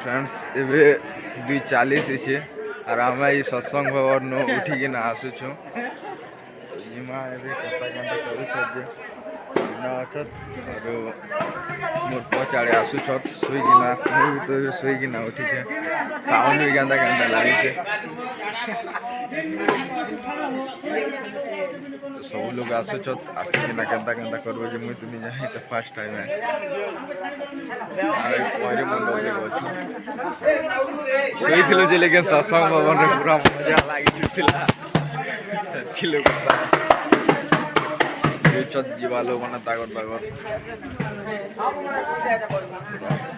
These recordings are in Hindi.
फ्रेंड्स एबे 2:40 इचे और आम सत्संग भवन उठिकिना आसुचु जिमा एबे कथा कथा करूछत और मोर पचाड़े आसुछत सुईकिना मुई तो सुईकिना उठिछे साउंड भी गंदा गंदा लागिछे सब लोग आसुछत आसिकिना केंता केंता करबो जे मुई तुनी जाहि त फर्स्ट टाइम है आरे परे मन लगे बछु सोईथिलु जे लेकिन सत्संग भवन रे पूरा मजा लागिथिला किलो चत जीवालो माने तागर तागर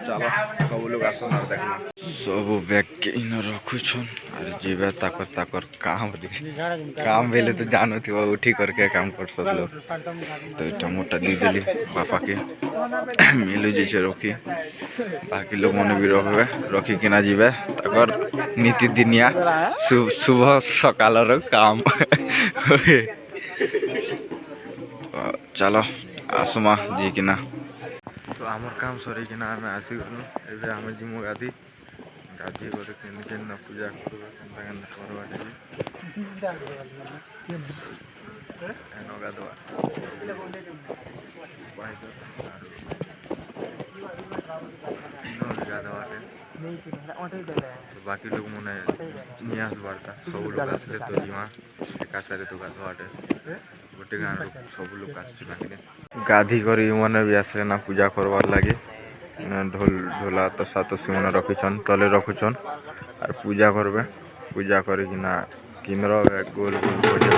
चलो सब लोग आसन और देखना सब बैग के इन रखुछन और जीवे ताकर ताकर काम बेले तो जानो थी उठी करके काम कर सब लोग तो इटा मोटा दी देली पापा के मिलू जी से रखी बाकी लोग मन भी रखी किना जीवे ताकर नीति दिनिया सुबह सकाल काम चलो आसमा जी किना तो आमर काम सरी किना आम आसी गलु एबे आम जिमु गाधी गाधी करे केन केन पूजा करबा केनता केनता करबा एनो गाधवा बाकी लोग मने नियास बारता सब लोग आसले तो जिमा एका सारे तो गाधवाटे गोटे गाँव सब लोग गाधी कर मैंने भी आसले ना पूजा करवार लगे ढोल ढोला तो सात मैंने रखीछन तले रखुछन और पूजा करबे पूजा करना किमर गोल गोल बजे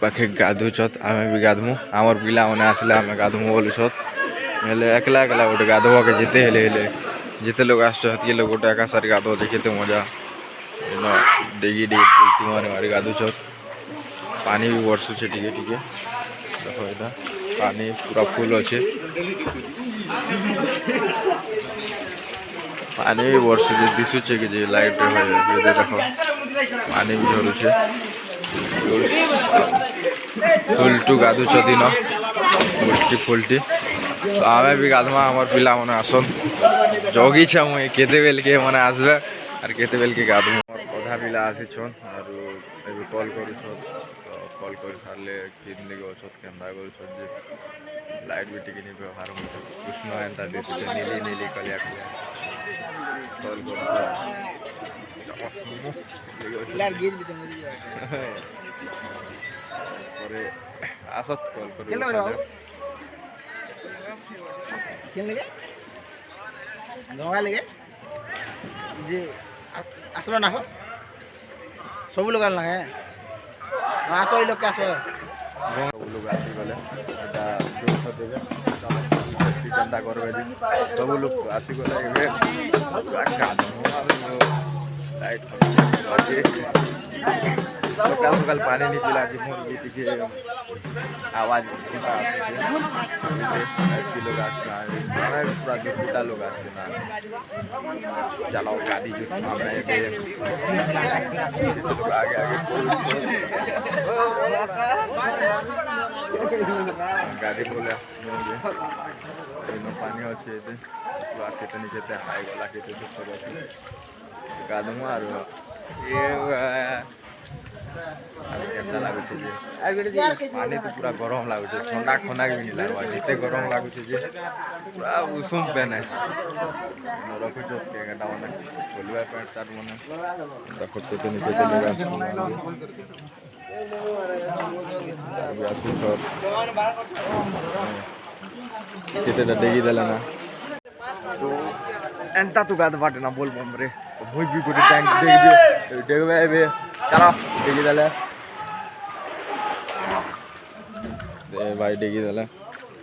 पाखे गाधुछत आमे भी गाधमु आमर पिला मैंने आसले आमे गाधमु बोलुछत हेले एकला एकला गोटे गाधवा के जिते हेले हेले जिते लोग आसछत ये लोग गोटे एका सारी गाधवा देखते मजा डेगी डेगी पुलटी मारे मारी गाधुछत पानी भी बरसुछे टिके टिके देखो एटा पानी पूरा फुल अच्छे पानी भी बरसुछे दिशुछे कि जे लाइट रे देखो पानी भी झरुछे फुलटू गाधु दिन उल्टी फुलटी तो आमे भी गाधमा हमार पिला मैंने आसन जगी छे मुई केते बेल के मैंने आसबे और केते बेल के गाधमु अधा पिला आसीछन और एबे कॉल करूछन तो कॉल कर सारले किन लगे अछत केंदा करूछन जे लाइट भी टिके नि व्यवहार हो कृष्ण एंता देते नीली नीली कलिया कॉल कर यार गीत भी तो मुझे अरे आसत कॉल करो केन लगे दवा लगे जे आसलो ना हो सब लोग आल है आसो लोग के आसो सब लोग आसी गले एटा जोश देबे चिंता करबे जे सब लोग आसी गले एबे लाइट सकाल सकाल पानी नहीं पिला जी मोर बेटी के आवाज लोग आसना पूरा दुर्गुटा लोग आसना चलाओ गाड़ी जो आगे आगे गाड़ी बोले पानी अच्छे केते नीचे हाई गला केते सब अच्छे गाधमु और केंता लगुचे पानी तो पूरा गरम लगुचे ठंडा खना भी नहीं लगवा जिते गरम लगुचे पूरा उषुम पेने रखुच केटा मैंने खोलवा पैंट सार्ट मैंने देखो तो नीचे चलेगा डेगी देला ना तो एंता तो गाद बाटे ना बोल बम रे भुई भी गोटे टैंक देखबे एबे चलो डेगी देले दे भाई डेगी देले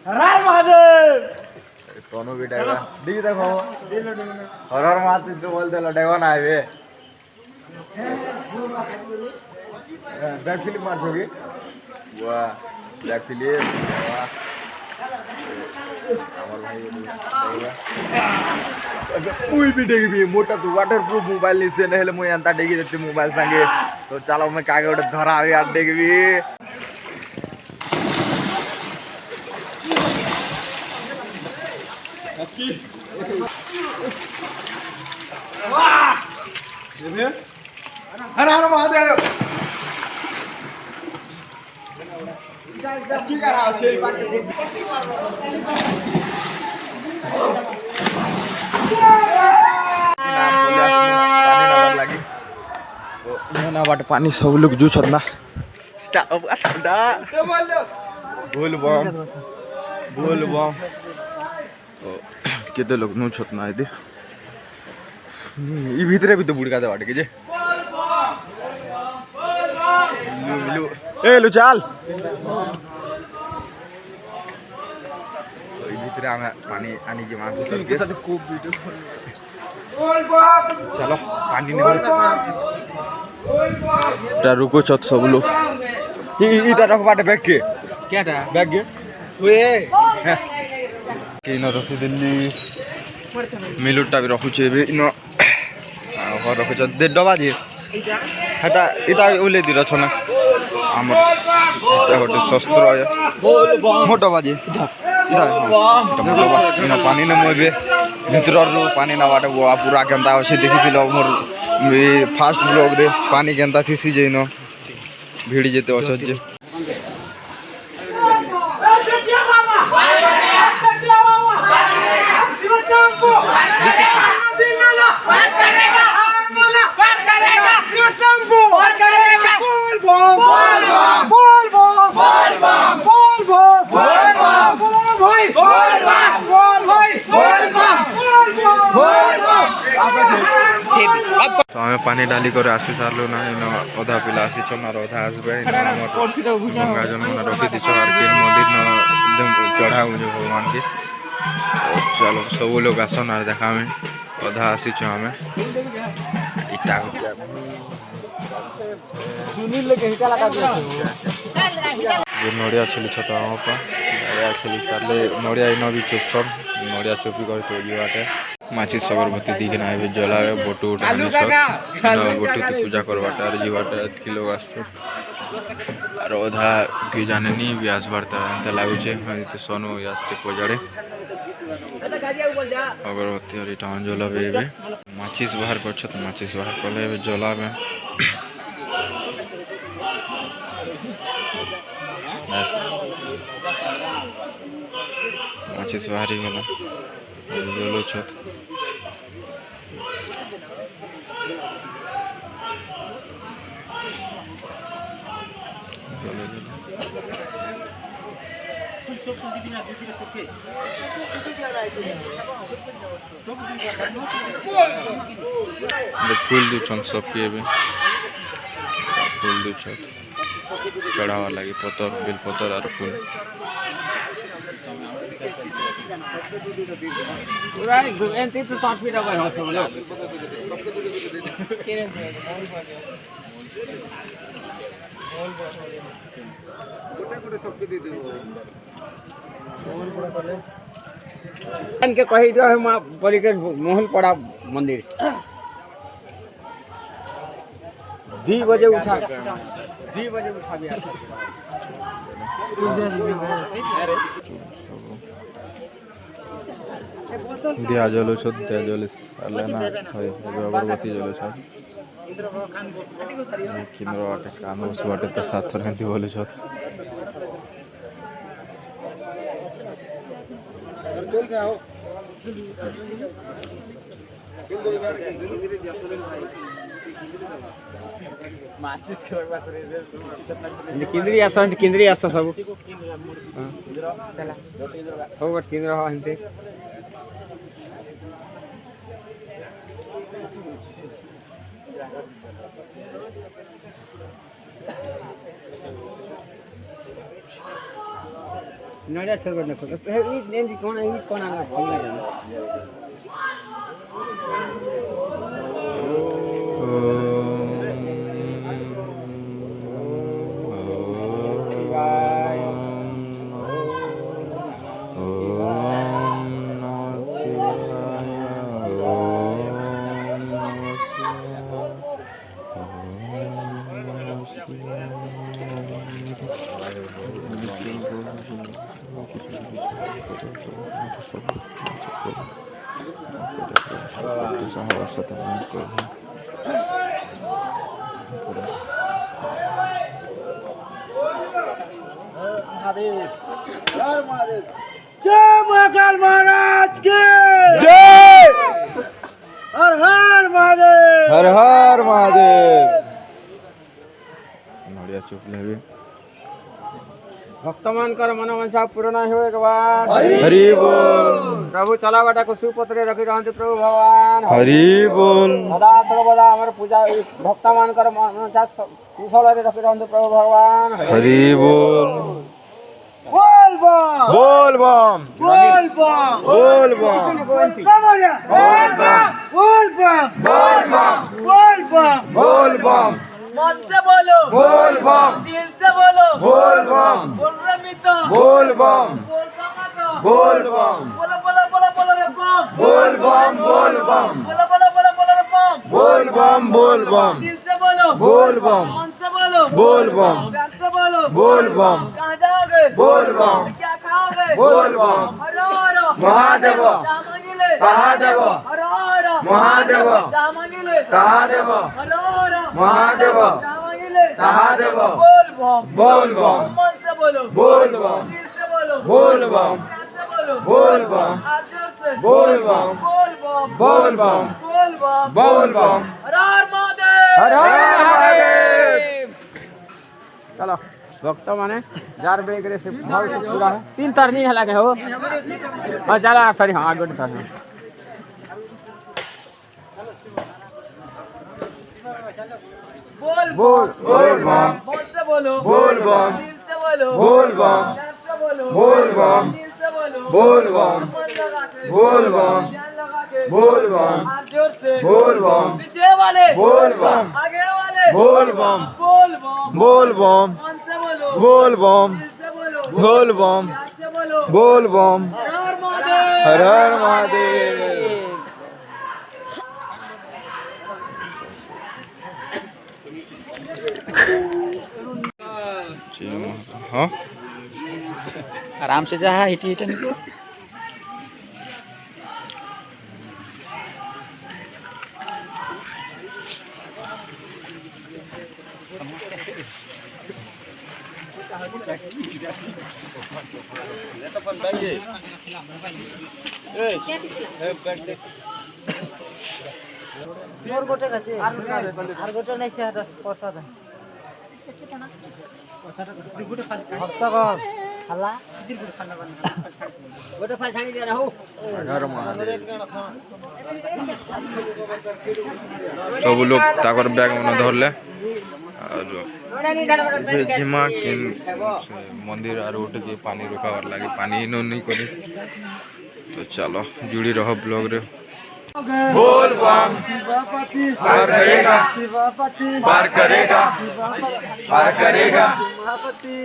हर महादेव टोनो भी डेगा डेगी देखो हर महादेव तो बोल देला डेगा ना आवे बैक फिल्म मार दोगे वाह बैक फिल्म वाह हमार मुई भी डेगी मोटा तो वाटरप्रूफ मोबाइल नहीं से नहले मुई अंता डेगी देते मोबाइल संगे तो चलो मैं कागे गोटे धरा आवे यार डेगी हर हर महादेव की करा छे ना बाट पानी सब लोग जूस ना बोल बम केते लोग नु छतना इदे ई भीतरे भी तो बुड़का दे बाट के जे लू ए लू चल तो ई भीतरे हम पानी आनी के मार के साथ खूब वीडियो चलो पानी ने रुको छत सब लोग इटा रख बाटे बैग के क्याटा बैग के ओए के न रखि दिल्ली मिलुटा भी रखु छे बे न घर रखु छ दे डबा दे हटा इटा उले दि रछ ना हमर इटा होटे शस्त्र आया मोटो बाजे इटा न पानी न मोबे भितर रो पानी ना बाटे वो पूरा गंदा होसे देखिथिलो मोर फास्ट ब्लॉग रे पानी केंता थिसी जेनो भिड़ी जेते अछ जे तो हमें पानी डाली कर आसी सारलो ना इन अधा पिला आसी छन और अधा आसबे इन गंगा जमुना रखी दी छन के मंदिर न एकदम चढ़ाऊ जो भगवान के चलो सब लोग आसन और देखा में अधा आसी छ हमें इटा सुनील लेके हिटा लगा दिया ये नोडिया छली छता हम पर नोडिया छली साले नोडिया इन भी चुपसन नोडिया चुपी कर तो ये बाटे माची सगरबती दिखना है जलावे बोटू उठानी सब बोटू की पूजा करवाटा और जीवाटा किलो आस्तो और ओधा की जाने नी व्यास वार्ता त लागु छे तो सोनो यास्ते पजाड़े अगरबत्ती और इटा जलावे बे माचिस बाहर कर छ तो माचिस बाहर करले जलावे माचिस बाहरी गला जलो छत फूल दू छन सब पिए फूल दू छत चढ़ावा लगी पतर बेल पतर और फूल के कही दियो हम परिकेश मोहन पड़ा मंदिर 2 बजे उठा दिया दिया जलो छत दिया जले सारलेना होय अगरबत्ती जलो छत किनरो आटे कानो सुवाटे त साथर हंती बोले छत केंद्रीय आस सब हो केंद्र हंते नड़िया छोड़ न को ए कोन आना जय महाकाल महाराज की जय। हर हर महादेव। हर हर महादेव। नड़िया चुपले भी भक्त मानकर मनोवांछा पूर्ण हो एक बार हरि बोल। प्रभु चला बेटा को सुपत्रे रखी रहते प्रभु भगवान हरि बोल। सदा सर्वदा हमारे पूजा भक्त मानकर मनोवांछा कुशल रखी रहते प्रभु भगवान हरि बोल। बोल बम बोल बम। बोल बम बोल बम। बोल बम बोल बम बोल बम बोल बम बोल बम। मन से बोलो, बोल बम। दिल से बोलो, बोल बम। बोल रहे मित्र, बोल बम। बोल समातो, बोल बम। बोलो बोलो बोलो बोलो रे बम, बोल बम। बोल बम। बोलो बोलो बोलो बोलो रे बम, बोल बम। बोल बम। दिल से बोलो, बोल बम। मन से बोलो, बोल बम। प्यार से बोलो, बोल बम। कहाँ जाओगे, बोल बम। क्या खाओगे, बोल बम। हरो हरो, महादेव। क्या मांगिले, महादेव। हरो हरो, महादेव। क्या मांगिले, महादेव। हरो हरो, महादेव। क्या मांगिले, महादेव। बोल बम, बोल बम। मन से बोलो, बोल बम। दिल से बोलो, बोल बम। प्यार से बोलो, बोल बम। आशा से बोल बम। बोल बम, बोल बम। बोल बम, बोल बम। हर हर महादेव, हर हर हर महादेव। चलो भक्त माने जार बेग रे से भाव से पूरा है 3 तार नहीं हला के हो और चला सॉरी हां आगे तार है बोल बोल बोल बम। मन से बोलो, बोल बम। दिल से बोलो, बोल बम। प्यार से बोलो, बोल बम। दिल से बोलो, बोल बम। मन लगा के, बोल बम। ध्यान लगा के, बोल बम। हाथ जोर से, बोल बम। पीछे वाले, बोल बम। आगे वाले, बोल बम। बोल बम, बोल बम। मन से बोलो, बोल बम। दिल से बोलो, बोल बम। प्यार से बोलो, बोल बम। हर हर महादेव, हर हर महादेव। हाँ आराम से जा हिट हिट निकलो मोर गोटे काचे आर गोटे नहीं से प्रसाद भक्त का हल्ला गोटे फाल छानी दे हो हर महादेव। सब लोग ताकर बैग मन धरले और जिमा किन मंदिर आर उठ के पानी रुकावर लागे पानी नो नहीं करी तो चलो जुड़ी रहो ब्लॉग रे। बोल बम। पार करेगा, पार करेगा, पार करेगा,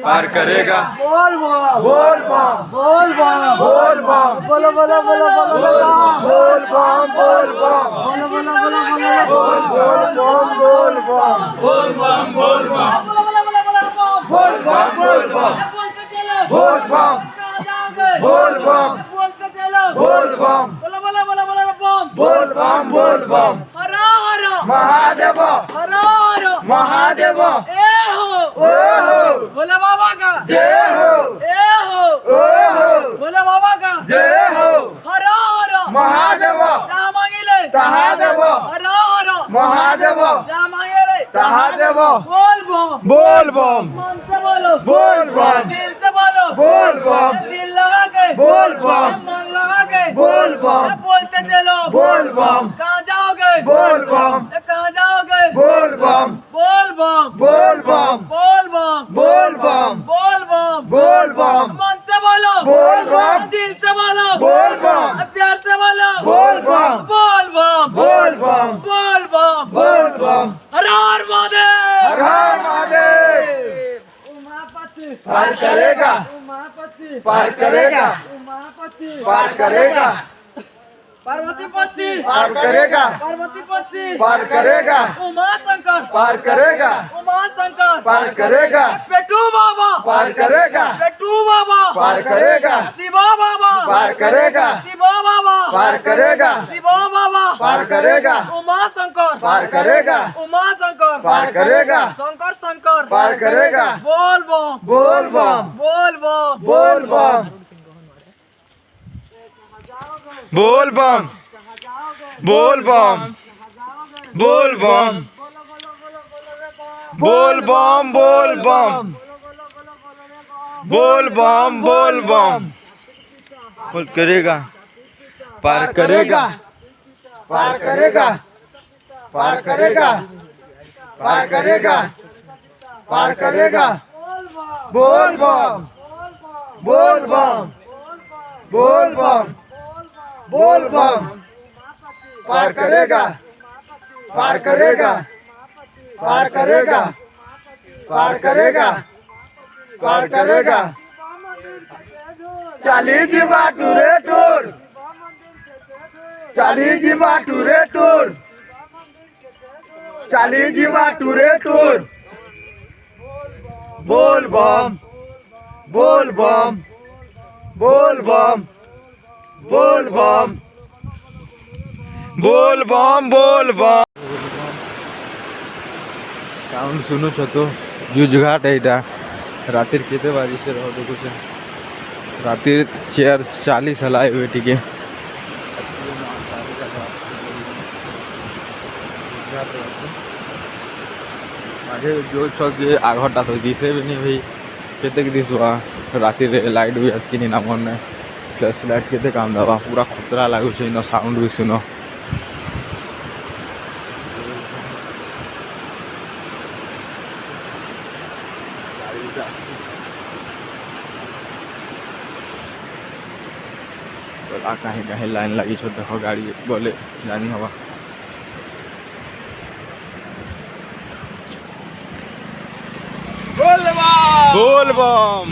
पार करेगा। बोल बम बोल बम। बोल बम बोल बम। बोलो बोलो बोलो बोलो बोल बम। बोल बम। बोलो बोलो बोलो बोलो बोल बम। बोल बम। बोल बम। बोलो बोलो बोलो बोलो बम, बोल बम। बोल बम। बोल के चलो, बोल बम। बोल के चलो, बोल बोलो बोलो बोलो बोलो बम, बोल बम। बोल बम। हर हर महादेव। हर हर महादेव। ए हो, भोले बाबा का जय हो। ए हो, भोले बाबा का जय हो। हर हर महादेव। जा मांगिले, तहा देव। हर हर महादेव। जा मांगिले, तहा देव। बोल बम, बोल बम। मन से बोलो, बोल बम। दिल से बोलो, बोल बम। दिल लगा के, बोल बम। मन लगा के, बोल बम। बोलते चलो, बोल बम। कहाँ जाओगे, बोल बम। कहाँ जाओगे, बोल बम। बोल बम, बोल बम। बोल बम, बोल बम। बोल बम, बोल बम। मन से बोलो, बोल बम। दिल से बोलो, बोल बम। प्यार से बोलो, बोल बम। बोल बम, बोल बम। बोल बम, बोल बम। हर हर महादेव, हर हर महादेव। उमापति, पार करेगा, उमापति, पार करेगा, उमापति, पार करेगा। पार्वती पति पार करेगा पार्वती पति पार करेगा उमा शंकर पार करेगा उमा शंकर पार करेगा पेटू बाबा पार करेगा पेटू बाबा पार करेगा शिवा बाबा पार करेगा शिवा बाबा पार करेगा शिवा बाबा पार करेगा उमा शंकर पार करेगा उमा शंकर पार करेगा शंकर शंकर पार करेगा बोल बम बोल बम बोल बम बोल बम बोल बम बोल बम बोल बम बोल बम बोल बम बोल बम बोल बम बोल करेगा पार करेगा पार करेगा पार करेगा पार करेगा पार करेगा बोल बम बोल बम बोल बम बोल बम पार करेगा पार करेगा पार करेगा पार करेगा पार करेगा चाली जी बाटूरे टूर चाली जी बाटूरे टूर चाली जी बाटूरे टूर बोल बम बोल बम बोल बम बोल बम बोल बम बोल बम साउंड सुनु तो जुझघाट एटा रातिर केते बाजी से रहो देखो से रातिर 4:40 हलाए हुए टिके आगे जो छक आघटा तो दिसे भी नहीं भाई केते के दिसवा रातिर लाइट भी हतकिनी ना मन ने फ्लैश लाइट केते काम दवा पूरा खतरा लागु छै न साउंड भी सुनो कहीं कहीं लाइन लगी छो देखो गाड़ी बोले जानी हवा बोल बम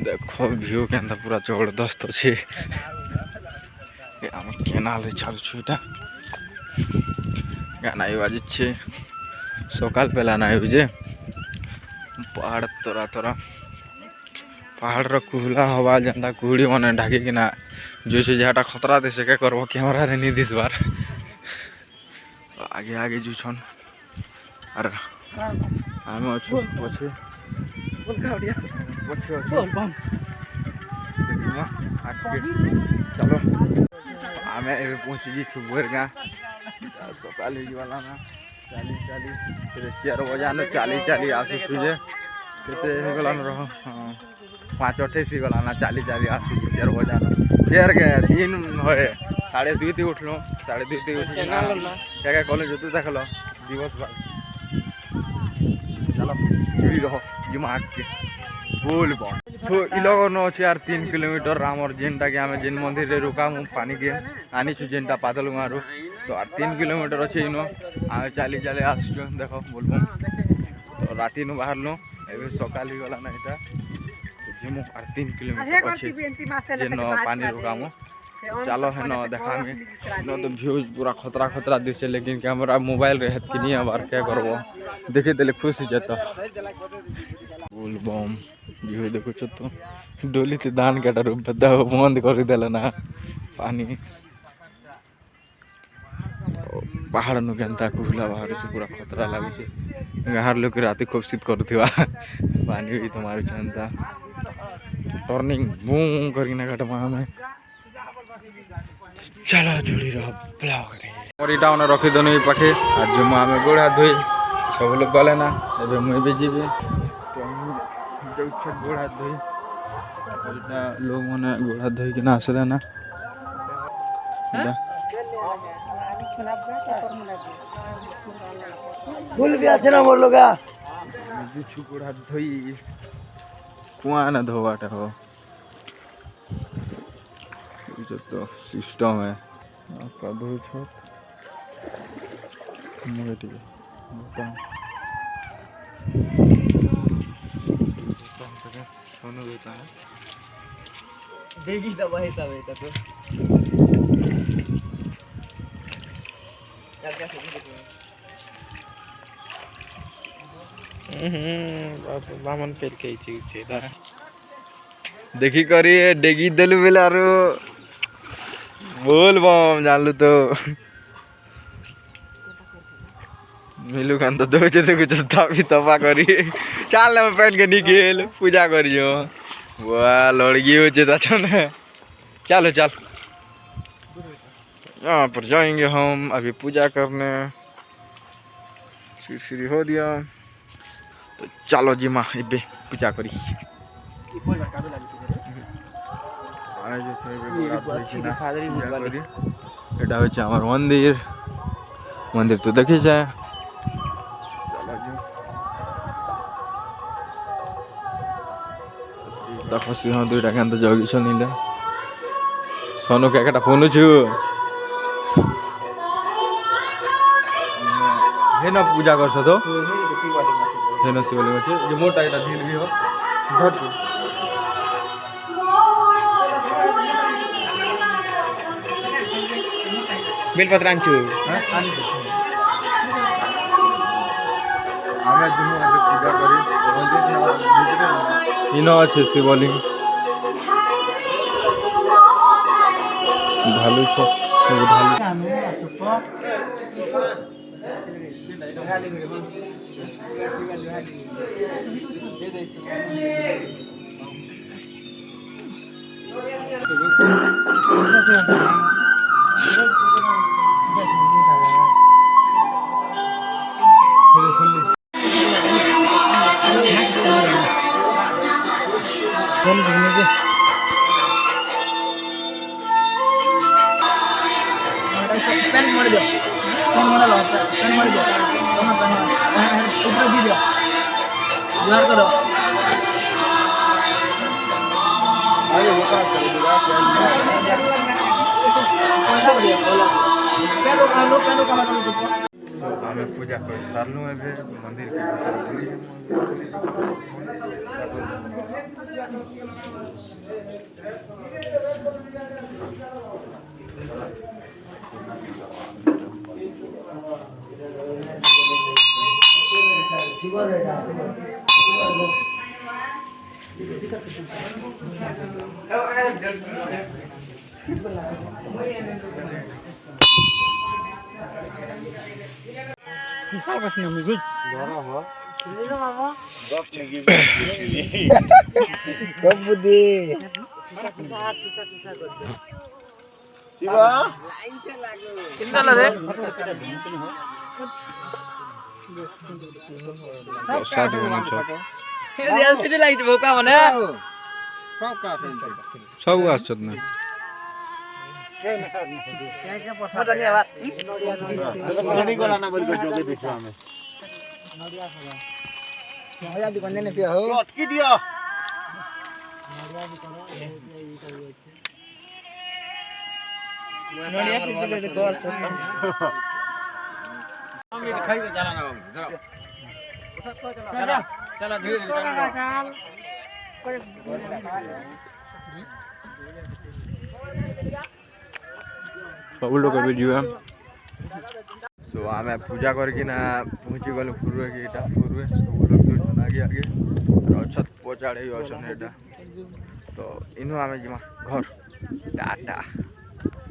देखो व्यू के अंदर पूरा जबरदस्त अच्छे केनाल चलुछु এটা गाना बाजे सकाल पेला ना बुझे पहाड़ तोरा तोरा पहाड़ कुहला हवा जेनता कुहड़ी मैंने ढाकी कि जो से जहाँ खतरा दे सके करब कैमरा रे नहीं दिस बार आगे आगे जो छन और आम अच्छे पछे चलो आम पहुँची छुबुर गाँ सकाल वाला ना 40 4 बजा न 40 आसुछु जे केते हे गला न रह 5:28 गला ना 40 आसुछु 4 बजा न फेर के दिन होए 2:30 ती उठलो 2:30 ती उठ ना क्या कॉलेज होते देखलो दिवस भर चलो जुड़ी रहो दिमाग के बोल बम तो इलोग न अच्छे यार 3 किलोमीटर आमर जेनटा के आम जेन मंदिर रे रुका मु पानी के आनी छु जेनटा पातल गारू तो 3 किलोमीटर अच्छे इनो आम चली आसु देखो बोलबो तो राती नु बाहर लो एबे सकाल ही गला ना एटा जिमु 3 किलोमीटर अच्छे जेन पानी रुकामु चलो है न देखा में न तो व्यूज पूरा खतरा दिसे लेकिन कैमरा मोबाइल रहत कि नहीं बार क्या करबो देखे देले खुश जता बोल बम व्यू देखो तो डोली ते धान काटा रूप बदा बंद कर देला ना पानी पहाड़ नु केनता कुहला बाहर से पूरा खतरा लागु छे गाहर लोग राती खूब शीत करूथिबा पानी भी तुम्हारे चंता टर्निंग बूम करके काटमा हमें चलो जुड़ी रहो ब्लॉग रे और इटा ओने रखी दनो ई पाखे आज जो आमे गोड़ हाथ धोई सब लोग गले ना एबे मुई भी जीबे तो जो इच्छा गोड़ हाथ धोई इटा लोग माने गोड़ हाथ धोई के ना आसले ना इटा फूल भी আছে না मोर लोगा जो छु गोड़ हाथ धोई कुआं ना धोवाटा हो जो तो सिस्टम है आपका दो छत मुझे ठीक है सोनू देता है देगी दवा हिसाब है तो क्या क्या सोच बामन पेल के देखी करी डेगी देलु बेले आरो बोल बम जानलु तो मिलू खान तो दो तो कुछ तापी तपा करी चाल ना पहन के निकल पूजा करियो वाह लड़की हो ता चलो चल यहाँ पर जाएंगे हम अभी पूजा करने श्री हो दिया तो चलो जी माँ इबे पूजा करी এটা হচ্ছে আমার মন্দির মন্দির তো দেখি যায় দেখো সিংহ দুইটা কেন জগিছ নিলে সোনুকে একটা ফোন ছু হেন পূজা করছ তো হেন শিবলিঙ্গ আছে যে মোটা এটা ঢিল भी हो घट बेलपत्र आंचू ଆମେ ଯିମୁ ଏବେ ପୂଜା କରି ଇନ ଅଛି ଶିବଲିଙ୍ଗ ढालू छ ढालू पेन मोड़ दो पेन मोड़ लो पेन मोड़ दो ऊपर दी दो जोर करो आगे वो काम कर देगा पेन का मतलब हमें पूजा कर सारलू एबे मंदिर के कब बुद्धि शिवा चिंता ना दे साथ में छ ये एलसीडी लाइट भोका मने सब आछत ना फोटो नहीं आवा नहीं गला ना बोल के जोगे देखो हमें नडिया दुकान ने पिया हो अटकी दियो नडिया पीछे ले देखो हम ये दिखाई के चला ना जरा चला धीरे सब लोग वीडियो है सो आमे पूजा करके ना पहुंची गलो फुरुए के एटा फुरुए सब लोग तो आगे आगे और छत पहुंचाड़े अछन एटा तो इनु आमे जिमा घर टाटा।